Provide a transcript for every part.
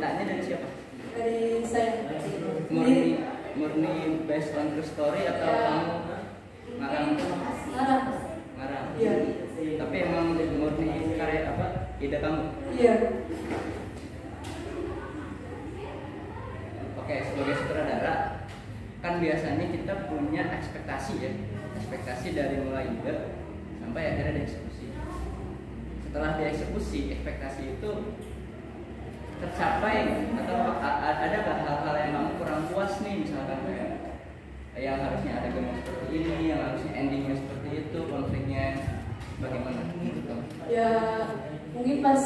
ceritanya dari siapa? Dari saya. Murni based on true story atau kamu ngarang? Ngarang. Iya. Tapi emang murni karya apa? Ide kamu? Iya. Oke, sebagai sutradara kan biasanya kita punya ekspektasi ya, ekspektasi dari mulai ide sampai akhirnya dieksekusi. Setelah dieksekusi, ekspektasi itu tercapai atau ada nggak hal-hal yang kamu kurang puas nih, misalkan kayak yang harusnya ada game seperti ini, yang harusnya endingnya seperti itu, konfliknya bagaimana gitu? Ya mungkin pas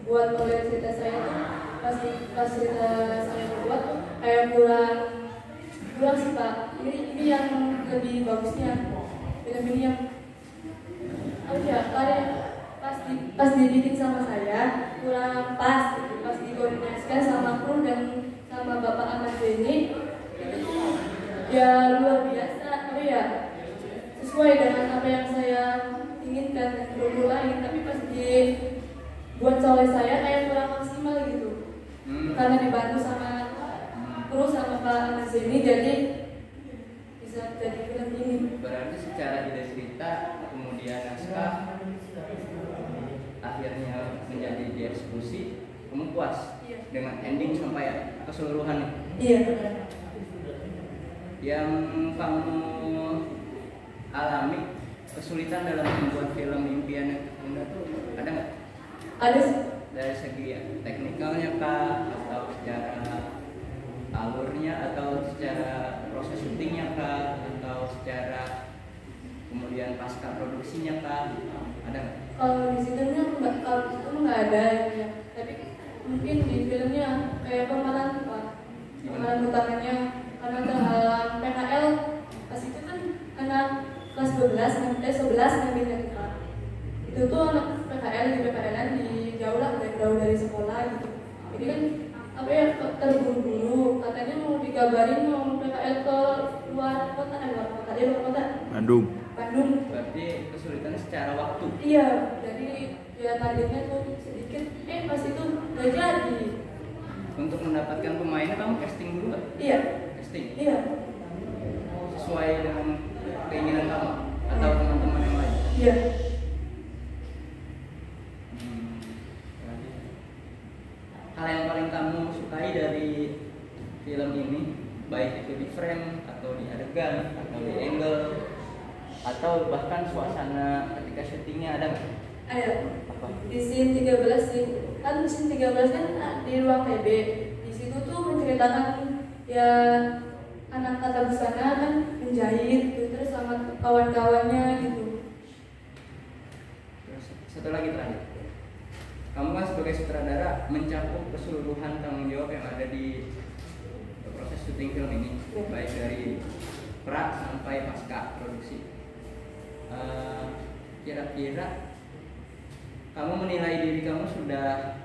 buat oleh cerita saya tuh pas cerita saya buat tuh kayak kurang sih Pak. Ini yang lebih bagusnya film ini yang karya pas dibikin sama saya kurang pas gitu. Pas dikoordinasikan sama kru dan sama Bapak Ahmad Zeni itu tuh ya luar biasa, tapi ya sesuai dengan apa yang saya inginkan dan lain, tapi pas dibuat oleh saya kayak kurang maksimal gitu. Karena dibantu sama kru sama Pak Ahmad Zeni, jadi bisa jadi film ini. Berarti secara ide cerita kemudian naskah akhirnya menjadi dieksekusi, kamu puas dengan ending sampai keseluruhan? Iya. Yang kamu alami kesulitan dalam membuat film Impian yang Tertunda tuh ada nggak? Ada sih. Dari segi teknikalnya kah, atau secara alurnya, atau secara proses syutingnya kah, atau secara kemudian pasca produksinya kah, ada nggak? Kalau di situ nggak ada ya. Tapi mungkin di filmnya kayak pemeran Pak, pemeran utamanya karena terhalang PKL pas itu kan anak kelas 11 ngambilnya Pak. Itu tuh anak PKL di PKL-an di jauh dari sekolah gitu. Jadi kan terburu-buru katanya mau dikabarin mau PKL ke luar kota, luar kota. Bandung. Berarti kesulitan secara waktu. Iya, jadi ya targetnya tuh sedikit. Pas itu nggak jadi. Untuk mendapatkan pemainnya kamu casting dulu nggak? Iya. Casting. Iya. Sesuai dengan keinginan kamu atau teman-teman yang lain? Iya. Hal yang paling kamu sukai dari film ini, baik itu di frame atau di adegan atau di angle atau bahkan suasana ketika syutingnya, ada nggak? Ada. Apa? Di scene 13 sih. Kan scene 13 kan di ruang PB. Di situ tuh menceritakan ya anak tata busana kan menjahit gitu, terus sama kawan-kawannya gitu. Terus satu lagi terakhir. Kamu kan sebagai sutradara mencakup keseluruhan tanggung jawab yang ada di proses syuting film ini, baik dari pra sampai pasca produksi. Kira-kira kamu menilai diri kamu sudah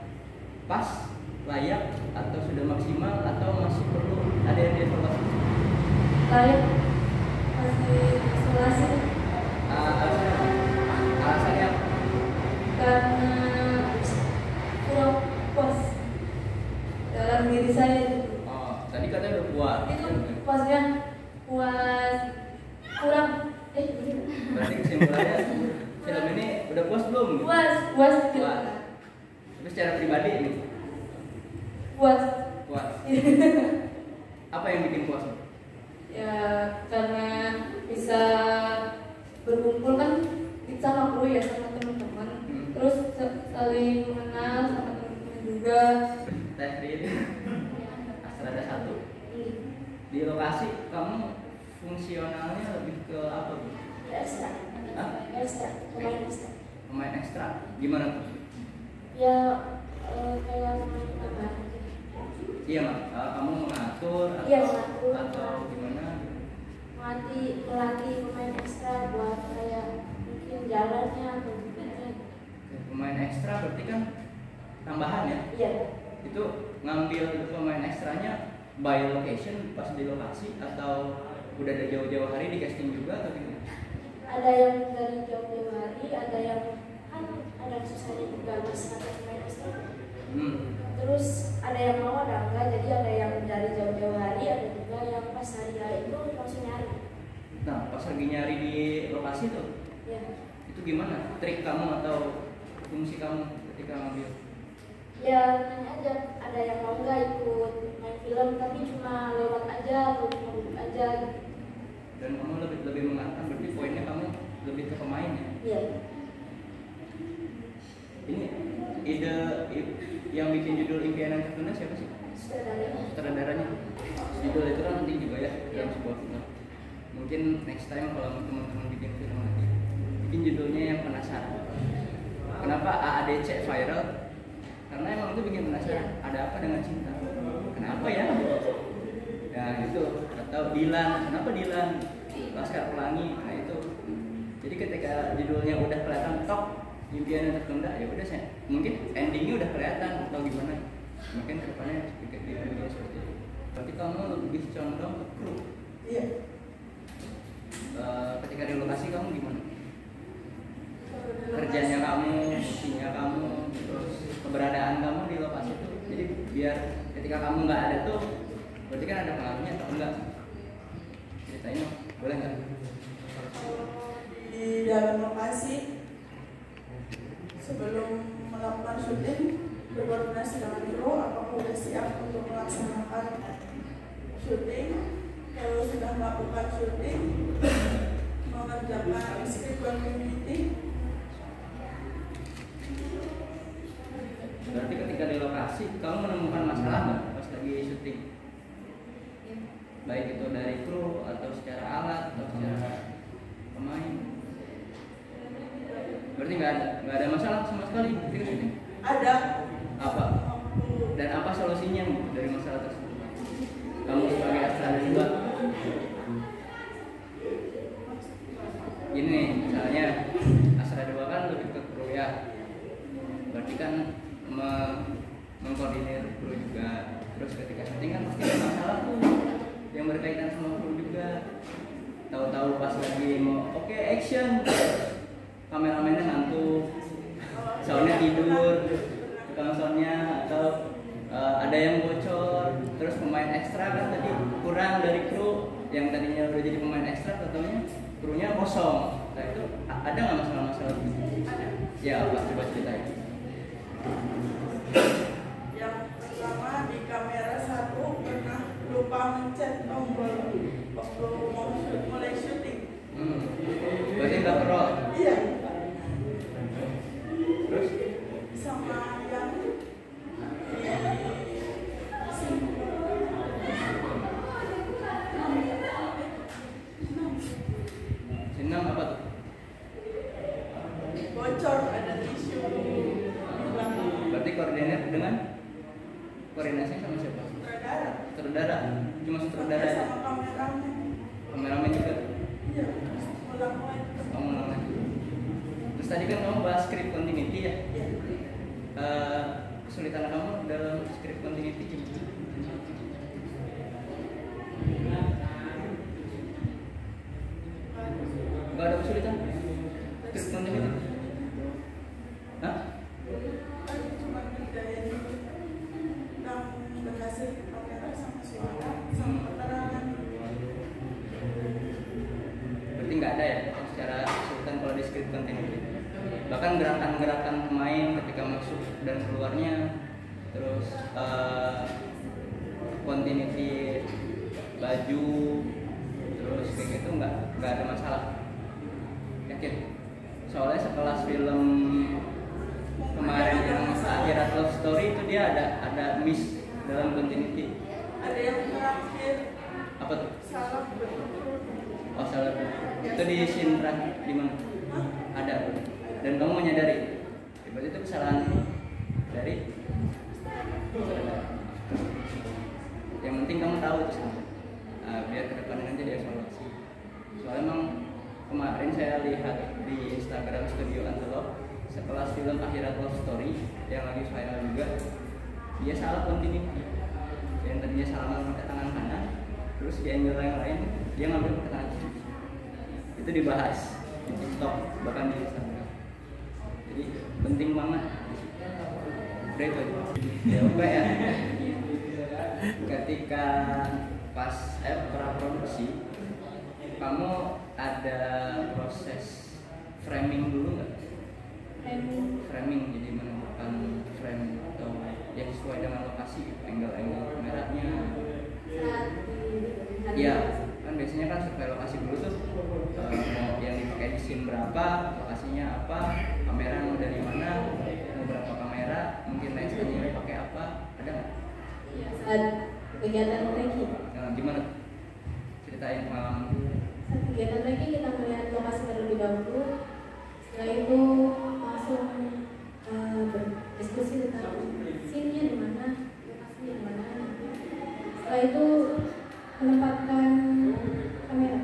pas, layak, atau sudah maksimal, atau masih perlu ada yang dievaluasi? Layak, masih isolasi. Alasannya apa? Karena kurang puas dalam diri saya. Oh, tadi katanya udah puas. Itu puasnya puas kurang. Berarti kesimpulannya film ini udah puas belum? Puas. Tapi secara pribadi ini Puas. Apa yang bikin puas? Ya karena bisa berkumpul kan sama kru ya, sama teman-teman. Terus saling mengenal sama teman-teman juga. Teh Rin, Astrada 1. Di lokasi kamu fungsionalnya lebih ke apa, Bu? Ekstra. Pemain ekstra. Gimana tuh? Ya kayak main apa? Iya, Mak. Kamu mengatur atau, Iya, mengatur. atau gimana? Melatih pemain ekstra buat kayak mungkin jalannya atau gimana. Pemain ekstra berarti kan tambahan ya? Iya. Itu ngambil pemain ekstranya by location pas di lokasi atau udah ada jauh-jauh hari di casting juga atau gimana? Ada yang dari jauh-jauh hari, ada yang kan ada susahnya juga mas ada pemain ekstra. terus ada yang mau ada enggak, jadi ada yang dari jauh-jauh hari, ada juga yang pas hari itu langsung nyari. Nah, pas lagi nyari di lokasi tuh, Ya, itu gimana trik kamu atau fungsi kamu ketika ngambil? ya nanya aja, ada yang mau nggak ikut main film tapi cuma lewat aja atau cuma duduk aja gitu. Dan kamu lebih mengarahkan, berarti poinnya kamu lebih ke pemain ya? Iya. Ini ide yang bikin judul Impian yang Tertunda siapa sih? Sutradaranya. Judul itu kan penting juga ya dalam sebuah film. Mungkin next time kalau teman-teman bikin film lagi, bikin judulnya yang penasaran. Kenapa AADC viral? Karena emang itu bikin penasaran. Ada apa dengan cinta? Kenapa ya? Ya itu. Atau Dilan, kenapa Dilan? Laskar Pelangi. Nah itu. Jadi ketika judulnya udah kelihatan tok, Impian yang Tertunda, ya udah saya mungkin endingnya udah kelihatan atau gimana? Mungkin kedepannya sedikit dibikin seperti itu. Berarti kamu lebih condong ke kru. Iya. Ketika di lokasi kamu gimana? Kerjanya kamu, fungsinya kamu, terus keberadaan kamu di lokasi itu. Jadi biar ketika kamu nggak ada tuh, berarti kan ada pengaruhnya atau enggak? Ceritain boleh nggak? Di dalam lokasi sebelum melakukan syuting berkoordinasi dengan kru apakah sudah siap untuk melaksanakan syuting. Kalau sudah melakukan syuting, mengerjakan script continuity. Berarti ketika di lokasi kamu menemukan masalah nggak pas lagi syuting? Baik itu dari kru atau secara alat atau secara pemain. Berarti nggak ada masalah sama sekali ketika syuting? Ada. Apa? Dan apa solusinya dari masalah tersebut? Kamu sebagai astra juga. Gini, misalnya astra 2 kan lebih ke kru ya. Berarti kan mengkoordinir kru juga. Terus ketika syuting kan pasti ada masalah tuh yang berkaitan sama kru juga. Tahu-tahu pas lagi mau oke, action, kameramennya ngantuk, soundnya tidur, tukang soundnya atau ada yang bocor, terus pemain ekstra kan tadi kurang dari kru yang tadinya udah jadi pemain ekstra, tentunya krunya kosong. Nah itu ada nggak masalah-masalah gitu? Ada. Ya apa? Coba ceritain. Yang pertama di kamera 1 pernah lupa mencet tombol waktu mulai syuting. Berarti nggak perlu. Iya. Terus? Sama yang Senang apa tuh? bocor ada tisu di belakang. Berarti koordinasi sama siapa? Sutradara. Sutradara. Cuma sutradara aja. Sama kameramen. Kameramen juga. Iya. Ulang lagi. Kamu ulang lagi. Terus tadi kan kamu bahas script continuity ya. Iya. Kesulitan kamu dalam script continuity gimana? Gak ada kesulitan? Script continuity? Hah? Cuma kerjain tentang berhasil kamera sama suara sama keterangan. Berarti nggak ada ya secara kesulitan kalau di script continuity. Bahkan gerakan-gerakan pemain ketika masuk dan keluarnya, terus continuity baju, terus kayak gitu nggak ada masalah. Yakin? Soalnya sekelas film kemarin yang Akhirat Love Story itu dia ada miss dalam continuity. Ada yang terakhir Apa tuh? salah betul. Oh salah. Itu di scene terakhir di mana? Ada. Dan kamu menyadari. Berarti itu kesalahan dari sutradara. Yang penting kamu tahu itu sama. Biar ke depan nanti dia evaluasi. Soalnya emang kemarin saya lihat di Instagram Studio Antelope sekelas film Akhirat Love Story yang lagi viral juga, dia salah continuity. Yang tadinya salah pakai tangan kanan, terus di angle yang lain dia ngambil pakai tangan kiri. Itu dibahas di TikTok bahkan di Instagram. Jadi penting banget. udah itu aja. DOP ya. Ketika pas praproduksi, kamu ada proses framing dulu nggak? Framing jadi menentukan frame atau yang sesuai dengan lokasi, angle kameranya. Iya, kan biasanya kan survei lokasi dulu tuh mau yang dipakai di scene berapa, lokasinya apa, kamera mau dari mana, mau berapa kamera, mungkin lensanya pakai apa, ada nggak? Saat kegiatan lagi. Nah, gimana? Ceritain pengalaman. Saat kegiatan lagi kita melihat lokasi terlebih dahulu. Setelah itu langsung berdiskusi tentang scene-nya di mana, lokasinya di mana. Setelah itu menempatkan kamera.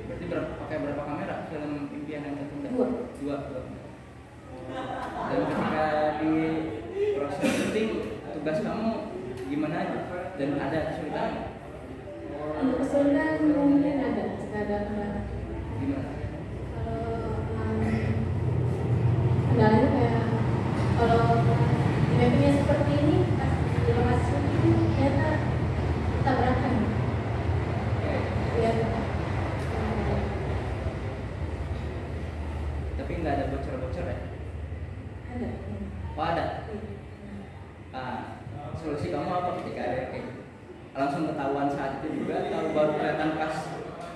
Berarti pakai berapa kamera film impian yang tertunda? Dua. Dan ketika di proses syuting, tugas kamu gimana aja? Dan ada kesulitan? Untuk kesulitan mungkin ada kendala. Gimana? Kendalanya kayak kalau mappingnya seperti ini, pas di lokasi ini ternyata tabrakan. Ya. Tapi nggak ada bocor-bocor ya? Ada. Oh ada. Solusi kamu apa ketika ada kayak gitu? Langsung ketahuan saat itu juga atau baru kelihatan pas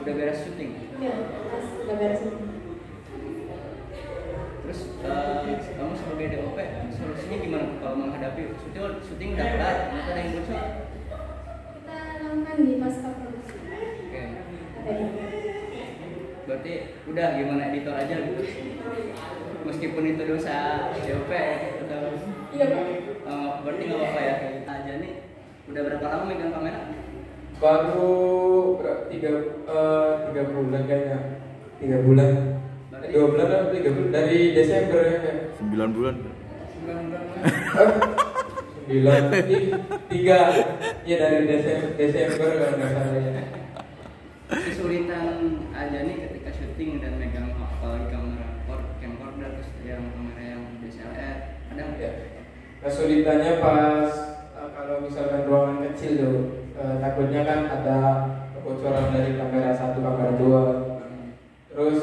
udah beres syuting? Iya, pas udah beres syuting. Terus kamu sebagai DOP solusinya gimana kalau menghadapi syuting udah kelar, ternyata ada yang bocor? Kita lakukan di pasca produksi. Oke. Ada. Berarti udah gimana editor aja gitu? Meskipun itu dosa DOP atau? Iya Pak. Berarti nggak apa-apa ya kayak kita aja nih. Udah berapa lama megang kamera? Baru 3 bulan kayaknya. 3 bulan. 2 bulan atau 3 bulan dari Desember ya. 9 bulan. 9 3 ya dari Desember kalau nggak salah ya. Kesulitan aja nih ketika syuting dan megang apalagi kamera camcorder terus yang kamera yang DSLR ada nggak? Ya. Kesulitannya pas kalau misalkan ruangan kecil tuh takutnya kan ada kebocoran dari kamera 1 kamera 2. Terus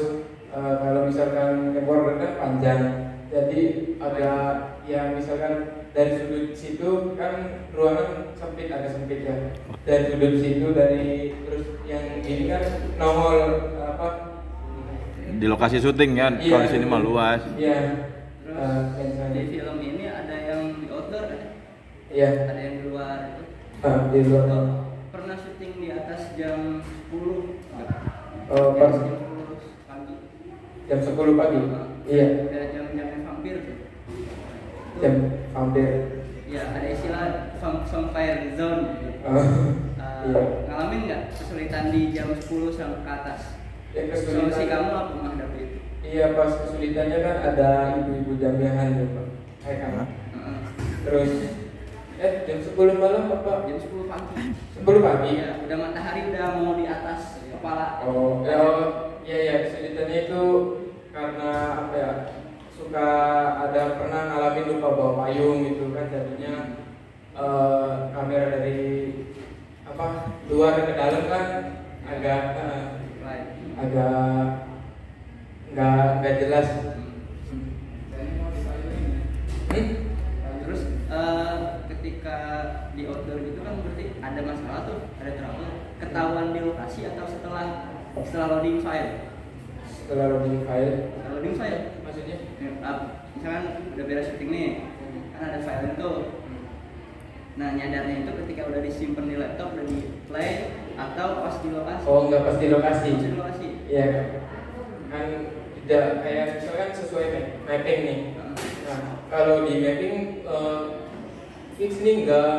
kalau misalkan camcorder kan panjang, jadi agak ya misalkan dari sudut situ kan ruangan sempit, agak sempit ya. Dari sudut situ terus yang ini kan nongol apa? Di lokasi syuting kan, Iya, kalau di sini mah luas. Iya. Terus di film ini ada yang di outdoor kan? Iya. Ada yang di luar itu. Di luar. Pernah syuting di atas jam 10 enggak? Pas Jam 10 pagi. jam 10 pagi. Iya. Udah jam-jam vampir tuh. Jam hampir. Ya ada istilah vampire zone. Iya. Ngalamin nggak kesulitan di jam 10 sampai ke atas? Ya, Solusi kamu apa menghadapi itu? Iya, pas kesulitannya kan ada ibu-ibu jamiahan tuh Pak. Terus jam 10 malam apa? Jam 10 pagi. 10 pagi. Iya, udah matahari udah mau di atas kepala. Iya, kesulitannya itu karena apa ya? Suka ada pernah ngalamin lupa bawa payung gitu kan, jadinya kamera dari apa luar ke dalam kan agak nggak jelas. Terus ketika di outdoor gitu kan berarti ada masalah tuh, ada trouble. Ketahuan di lokasi atau setelah loading file? Setelah loading file. Setelah loading file Maksudnya? Misalkan udah beres syuting nih, kan ada file itu. Nah nyadarnya itu ketika udah disimpan di laptop, udah di play atau pas di lokasi? Oh, nggak pas di lokasi. Pas di lokasi. Iya kan tidak kayak misalkan sesuai mapping nih. Nah kalau di mapping fix nih nggak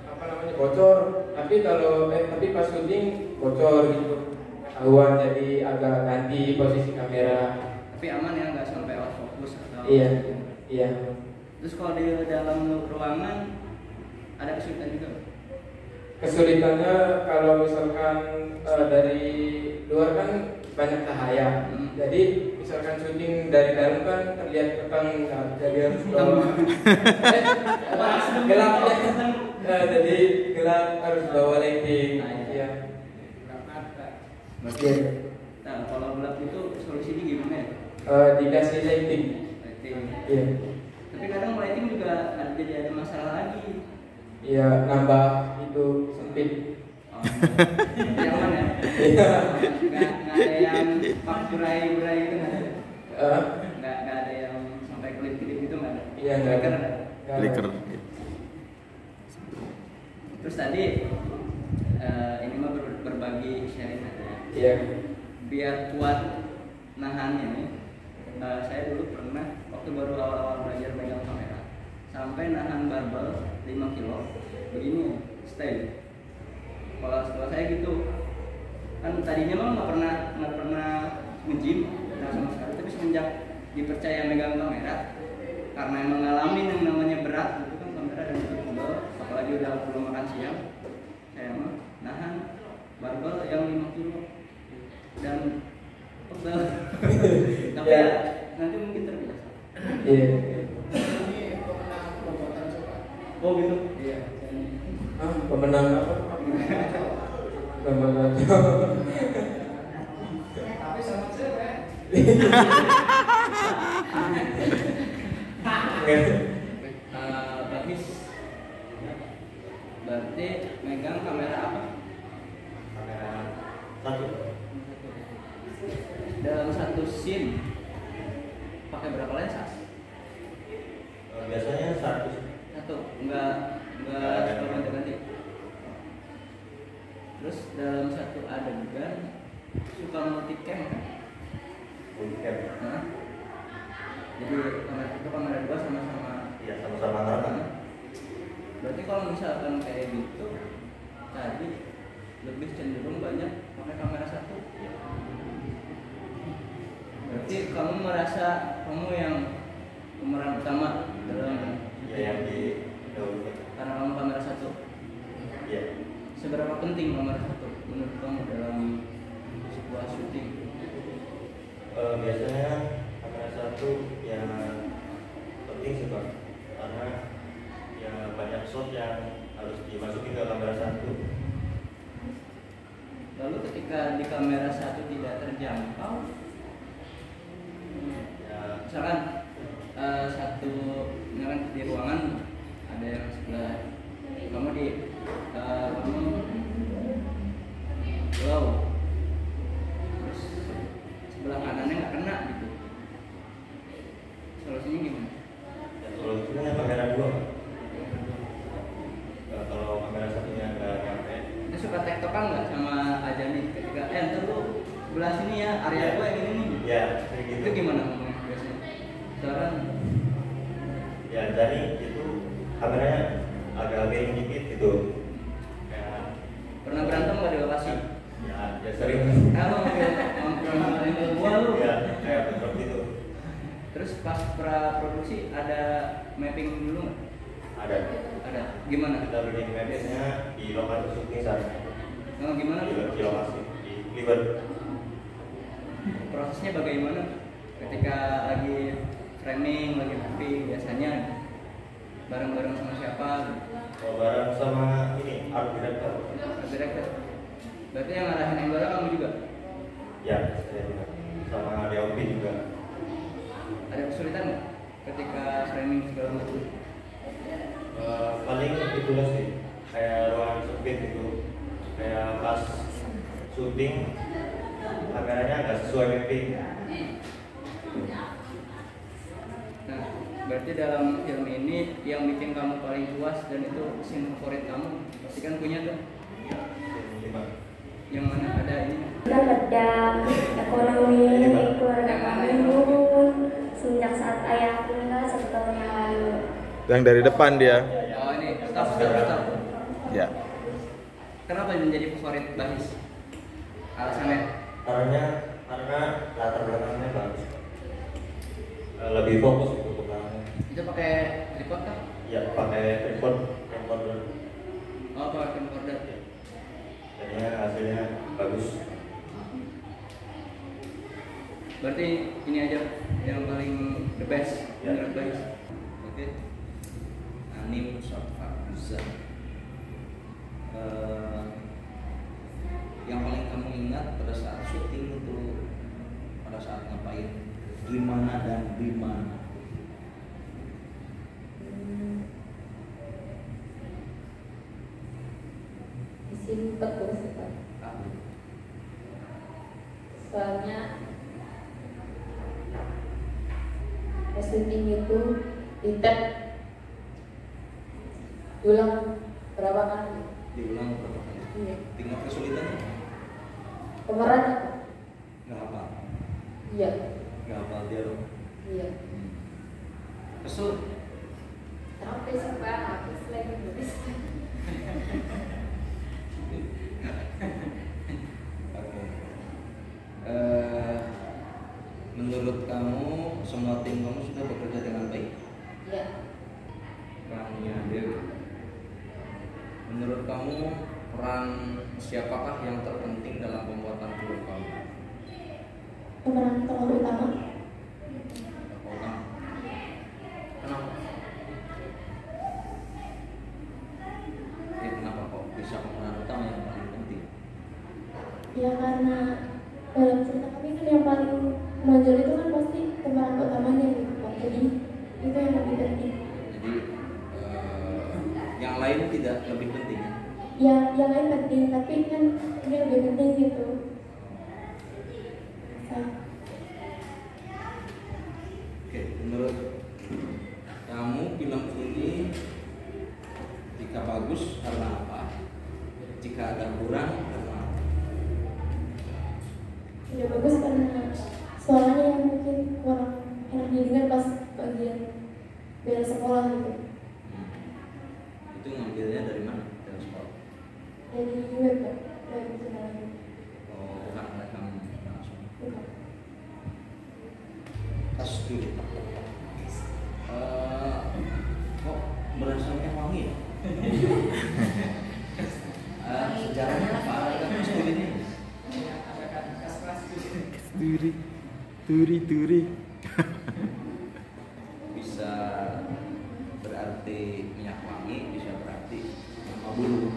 apa namanya bocor, tapi kalau tapi pas syuting bocor gitu ketahuan, jadi agak ganti posisi kamera. Tapi aman ya, nggak sampai out focus atau? Iya. Terus kalau di dalam ruangan ada kesulitan juga? Kesulitannya kalau misalkan dari luar kan banyak cahaya. Jadi misalkan syuting dari dalam kan terlihat petang, jadi harus bawa gelap ya. Jadi gelap harus bawa lighting. Iya. Oke. Nah, kalau gelap itu solusinya gimana ya? Dikasih lighting. Lighting. Iya. Tapi kadang lighting juga jadi ada masalah lagi. Iya, nambah itu sempit. Oh, yang mana? Iya. Nggak ada yang burai-burai gitu nggak ada. Eh, Nggak ada yang sampai kelip-kelip gitu nggak ada. Iya, nggak ada. Flicker. Terus tadi ini mah berbagi sharing aja. Iya. Biar kuat nahannya nih. Saya dulu pernah waktu baru awal-awal belajar megang kamera sampai nahan barbel 5 kilo begini stay. Kalau saya gitu kan tadinya mah nggak pernah nge-gym sama sekali, tapi semenjak dipercaya megang kamera karena emang ngalamin yang namanya berat gitu kan, kamera dan itu tebal, apalagi udah belum makan siang, saya mah nahan barbel yang 5 kilo dan tebal. Tapi ya, nanti mungkin terbiasa. Iya. Oh gitu. Iya. Pemenang apa? Pemenang. Tapi sama cewek. Bagus. Berarti megang kamera apa? Kamera satu. Dalam satu scene pakai berapa lensa? Biasanya 100. Satu, enggak suka ganti-ganti. Terus dalam satu adegan suka multicam kan? Multicam. Nah, jadi kamera dua sama-sama. Iya, sama-sama antara. Berarti kalau misalkan kayak gitu tadi lebih cenderung banyak pakai kamera satu. Berarti kamu merasa kamu yang pemeran utama dalam Yang di dahulu. karena kamu kamera satu. Iya. Seberapa penting kamera satu menurut kamu dalam sebuah syuting? Biasanya kamera satu yang penting sih Pak, karena ya banyak shot yang harus dimasukin ke kamera satu. Lalu ketika di kamera satu tidak terjangkau, Ya, misalkan satu, misalkan di ruangan ada yang sebelah kamu di kamu low, terus sebelah kanannya nggak kena gitu, solusinya gimana? ya solusinya kamera dua. Kalau kamera satunya nggak nyampe, Itu suka tektokan nggak sama Ajani ketika ntar lu sebelah sini ya, area gua yang ini nih. ya kayak gitu. Itu gimana ngomongnya biasanya? Sekarang Ya jadi itu kameranya agak miring dikit gitu. Kayak pernah berantem nggak di lokasi? ya sering. Ngomongin gua lu. Ya kayak bentrok gitu. Terus pas pra-produksi ada mapping dulu nggak? Ada. Ada. Gimana? Kita bikin mapnya di lokasi syuting sana. Gimana? Di lokasi di Cleveland. Prosesnya bagaimana? Ketika lagi framing, lagi mapping, biasanya bareng-bareng sama siapa? Kalau bareng sama ini art director. Art director. Berarti yang ngarahin angle kamu juga? Ya, saya juga. Sama DOP juga. Ada kesulitan nggak ketika framing segala macam? Paling itu sih kayak ruangan sempit gitu, kayak pas syuting kameranya nggak sesuai mapping. Nah, berarti dalam film ini yang bikin kamu paling puas dan itu scene favorit kamu pasti kan punya tuh. Yang mana ada ini? Kita kerja ekonomi keluarga kami turun semenjak saat ayah meninggal 1 tahun yang lalu. Yang dari depan dia. Oh ini, stop. Ya. Kenapa menjadi favorit Bahis? Alasannya? Karena latar belakangnya bagus, lebih fokus gitu ke belakangnya. Itu pakai tripod kan? Ya pakai recorder. Oh, pakai camcorder. bagus. Berarti ini aja yang paling the best Ya. menurut guys. Oke. Anim short Fakuza. Yang paling kamu ingat pada saat syuting itu pada saat ngapain? Gimana dan di mana? Simpet terus Pak. Soalnya syuting itu ditek diulang berapa kali? Diulang berapa kali? Iya. Tingkat kesulitannya? Pemeran Nggak hafal. iya. Nggak hafal dialog. Iya. Kesel. Capek sih Pak, habis lagi nulis. Oke. Menurut kamu semua tim kamu sudah bekerja dengan baik? Iya. Perannya Dewi. Menurut kamu peran siapakah yang terpenting dalam pembuatan film kamu? Pemeran tokoh utama Tokoh utama. Kenapa? Kenapa kok bisa pemeran utama yang paling penting? ya karena dalam cerita kami kan yang paling menonjol itu kan pasti pemeran utamanya gitu Pak. Jadi itu yang lebih penting. Jadi yang lain tidak lebih penting. Ya yang lain penting tapi kan ini lebih penting gitu. Oke, menurut kamu film ini jika bagus karena apa? Jika ada kurang karena apa? Tidak bagus karena suaranya yang mungkin kurang enak didengar pas bagian bela sekolah gitu. Itu ngambilnya dari mana? Dari sekolah? Dari web Pak, web channel. Oh, bukan rekam langsung. Bukan. Tas dulu. Kok berasanya wangi ya? Sejarahnya apa? Tas dulu ini. Turi. Bisa berarti minyak wangi, bisa berarti nama bulu.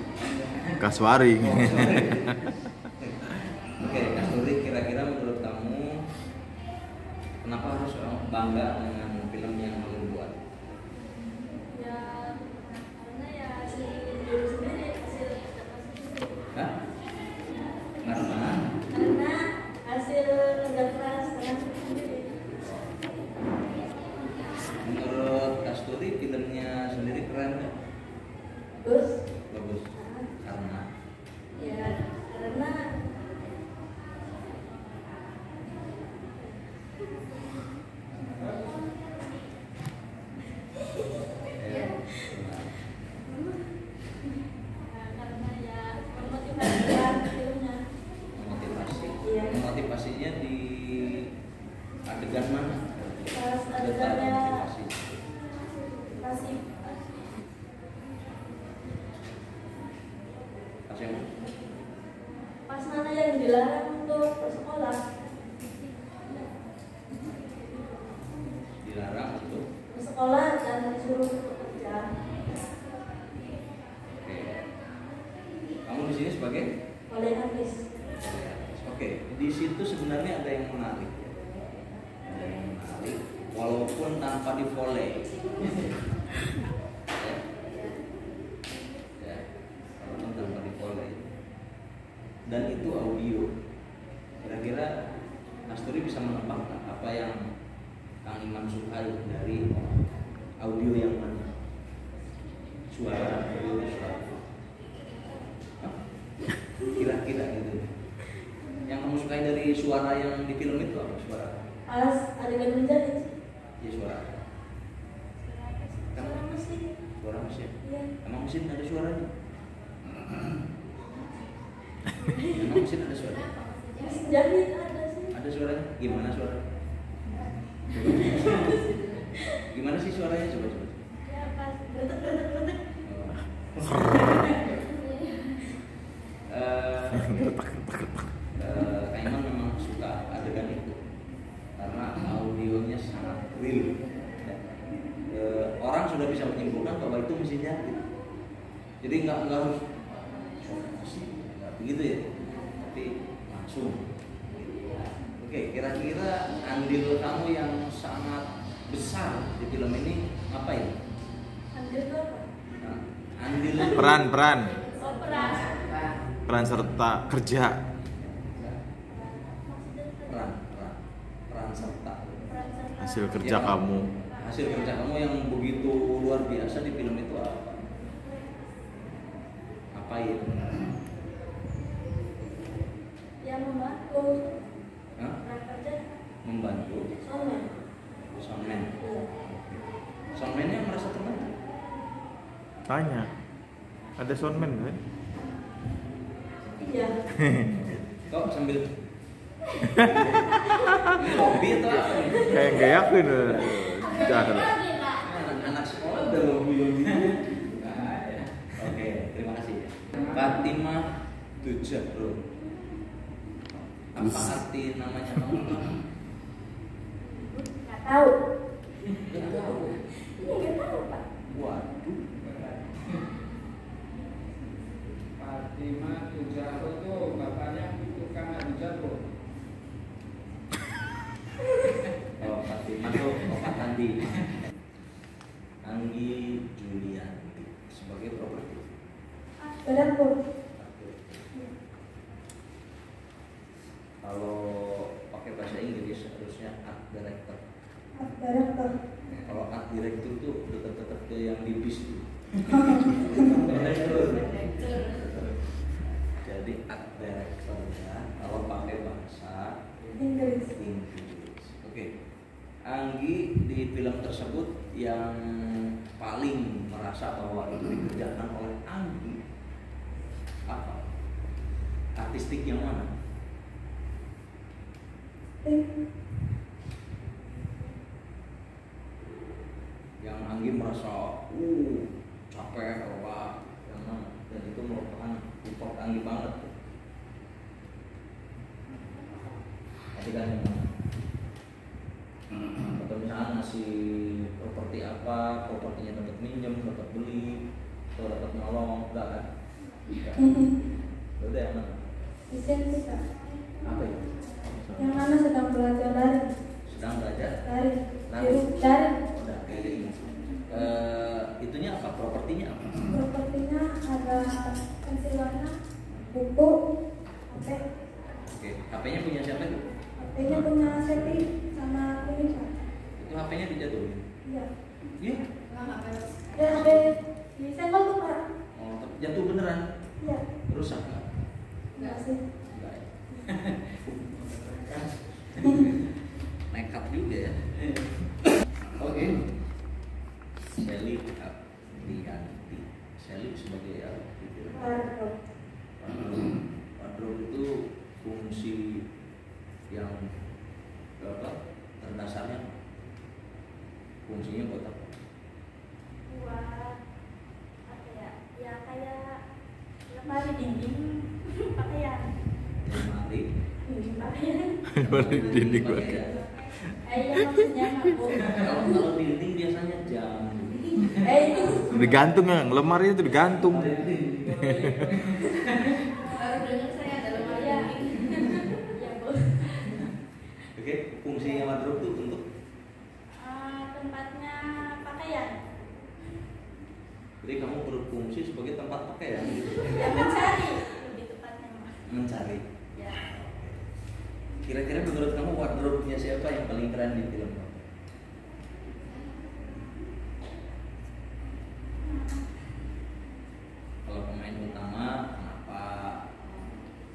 Kaswari. Oke, Kasturi, kira-kira menurut kamu kenapa harus orang bangga dengan film yang kamu buat? Ya karena ya hasil diri sendiri, hasil Hah? Karena hasil kerja keras sendiri. menurut Kasturi filmnya sendiri keren nggak? Terus Bagus. Karena ya karena karena ya memotivasi filmnya. memotivasi. Iya. Memotivasinya di adegan mana? Pas Adegan adegannya motivasi. kasih Pas yang pas mana yang dilarang untuk bersekolah, dilarang untuk. bersekolah dan disuruh bekerja. Oke. Kamu di sini sebagai Oleh habis Oke, di situ sebenarnya ada yang menarik. Ada yang menarik, walaupun tanpa di-volley. Ya, walaupun tanpa di-volley. Dan itu audio. Kira-kira Kasturi bisa menebak nggak apa yang Kang Imam sukai dari audio yang mana? Suara, audio, suara. Hah? Kira-kira gitu. Yang kamu sukai dari suara yang di film itu apa suara? pas adegan menjadi Ya suara. suara mesin. Suara mesin. Iya. Emang mesin ada suaranya? Emang mesin ada suara? Mesin jahit ada sih. Ada suaranya? Gimana suara? Gimana sih suaranya? Coba. Ya pas geretek. Oh. Jadi nggak harus nggak begitu ya, tapi langsung. Oke, kira-kira andil kamu yang sangat besar di film ini apa ya? Andil apa? Nah, andil Peran Oh, peran serta kerja. peran serta Hasil kerja Ya, kamu. hasil kerja kamu yang begitu luar biasa di film itu apa? Apain? Ya membantu. Hah? Peran kerja Membantu soalnya. soundman. Iya. Soundman-nya merasa terbantu. Tanya. Ada soundman kan? Iya. Kok sambil ini lobby atau apa nih? Kayak gak yakin. Jangan. Anak sekolah udah lobby gitu. Oke, terima kasih. Fatimah Tujah, bro. Apa arti namanya kamu? Nggak tahu. Nggak tahu. Ini nggak tahu Pak. Waduh. Fatimah Tujaro itu bapaknya tukang adu jago. Oh, Fatimah tuh opat Andi. Anggi Julianti sebagai properti. Berat Bu. Kalau pakai bahasa Inggris harusnya art director. Director. Kalau art director tuh dekat-dekat ke yang di bis tuh. Jadi art director ya. Kalau pakai bahasa Inggris. Oke. Anggi di film tersebut yang paling merasa bahwa itu dikerjakan oleh Anggi apa? Artistik yang mana? Yang Anggi merasa capek apa yang mana? Dan itu merupakan effort Anggi banget. Adegan yang mana? Atau misalnya ngasih properti apa, propertinya dapat minjem, dapat beli, atau dapat nolong, enggak kan? Udah yang mana? Desain sih Kak. Apa itu? Yang mana sedang belajar dari? Sedang belajar? Dari. Dari. Dari. Udah kayak ini. Itunya apa? Propertinya apa? Propertinya ada pensil warna, buku, HP. Oke, HP-nya punya siapa itu? HP-nya punya Sepi sama Kunika. Itu HP-nya dijatuhin? Iya. Iya? Ya HP disenggol tuh Kak. Oh, tapi jatuh beneran? Iya. Rusak nggak? Enggak sih. Enggak ya? Nekat juga ya. Oke. Sally Aprianti. Sally sebagai apa? Wardrobe. Wardrobe itu fungsi yang apa? Terdasarnya fungsinya buat apa? Buat apa ya? Ya kayak lemari dinding pakaian. Lemari. Dinding pakaian. Lemari dinding Pakaian. Iya maksudnya aku. Kalau dinding biasanya jam. Itu. Digantung ya, lemari itu digantung. Baru dengar saya ada lemari dinding. Ya Bu. Oke, fungsinya wardrobe itu untuk Tempatnya pakaian. jadi kamu berfungsi sebagai tempat pakaian. Ya mencari lebih tepatnya Mas. Mencari. Ya. Kira-kira menurut kamu wardrobe-nya siapa yang paling keren di film? Kalau pemain utama kenapa?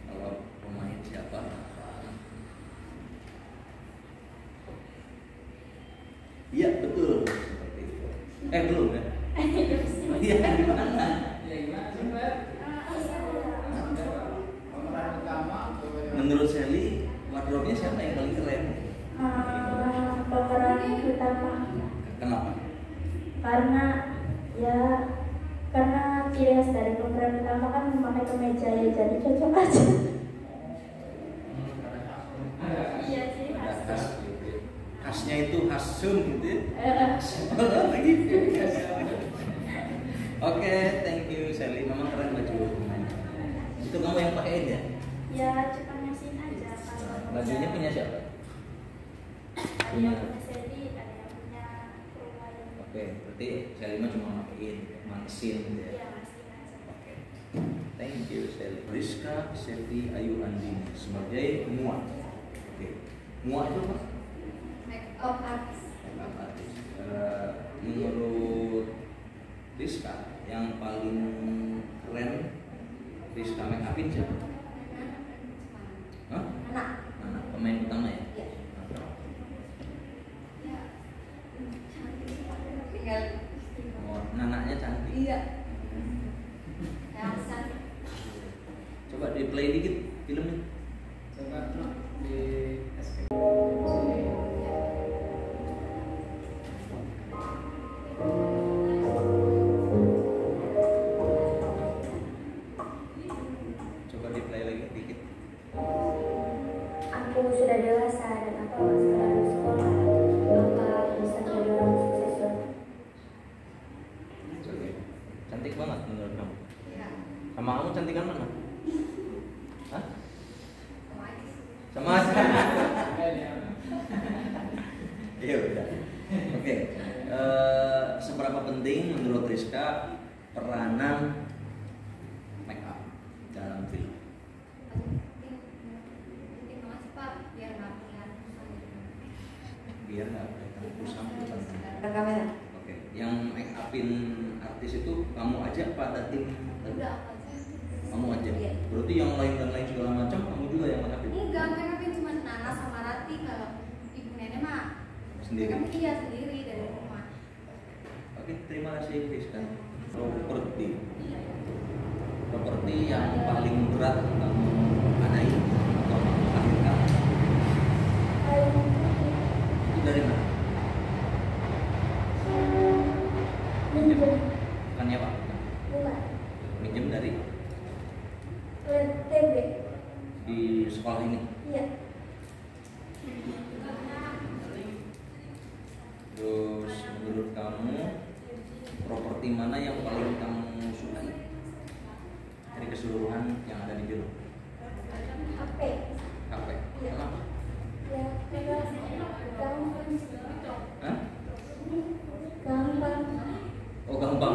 Kalau pemain siapa? Kenapa? Iya betul seperti itu. Belum ya? Iya gimana? Ya gimana sih Pak? Pemeran utama atau yang Menurut Sally, wardrobe-nya siapa yang paling keren? Pemeran utama. Kenapa? Karena ya karena ciri khas dari pemeran utama kan memakai kemeja ya jadi cocok aja. Iya sih Ada khas. khas gitu ya. Khasnya itu khas Sun gitu ya. Eh, Lagi. Oke, thank you Sally. Bajunya punya siapa? Ada yang punya Sally, ada yang punya rumah yang Oke, berarti Selima cuma ngapain, mansin gitu ya. iya masih aja. Oke, thank you Sally. Rizka, Selvi, Ayu, Andini sebagai Mua. Oke, Mua itu apa? Make up artist. Makeup artist. Menurut Rizka yang paling keren Rizka make upin siapa? Hah? Anak. Mana? Pemain utama ya? Iya. Oh, nanaknya cantik. Iya. Elsa. Coba di play dikit filmnya. Coba no, di SP. Coba di play lagi dikit. Aku sudah dewasa dan aku masih harus sekolah. Apa bisa jadi orang sukses? Oke. Cantik banget menurut kamu. Iya. Sama kamu cantikan mana? Hah? Sama aja sih. Sama aja. Iya udah. Oke. Seberapa penting menurut Rizka peranan make up dalam film? Penting banget sih Pak, biar nggak kelihatan. Biar nggak kelihatan kusam itu penting. Kamera. Oke. Yang make upin artis itu kamu aja apa ada tim? Udah apa aja? Kamu aja. Iya. Berarti yang lain dan lain segala macam kamu juga yang make upin? Enggak, mereka kan cuma Nana sama Rati. Kalau ibu nenek mah Sendiri. mereka iya sendiri dari rumah. Oke, terima kasih Rizka. Properti. Properti yang paling berat kamu anai atau kamu lahirkan itu dari mana? Minjem. Bukannya Pak? Bukan. Minjem dari TB. di sekolah ini. Iya. Terus menurut kamu properti mana yang paling kamu sukai dari keseluruhan yang ada di film? HP. HP. Iya. Kenapa? Ya, karena gampang. Hah? Gampang. Oh gampang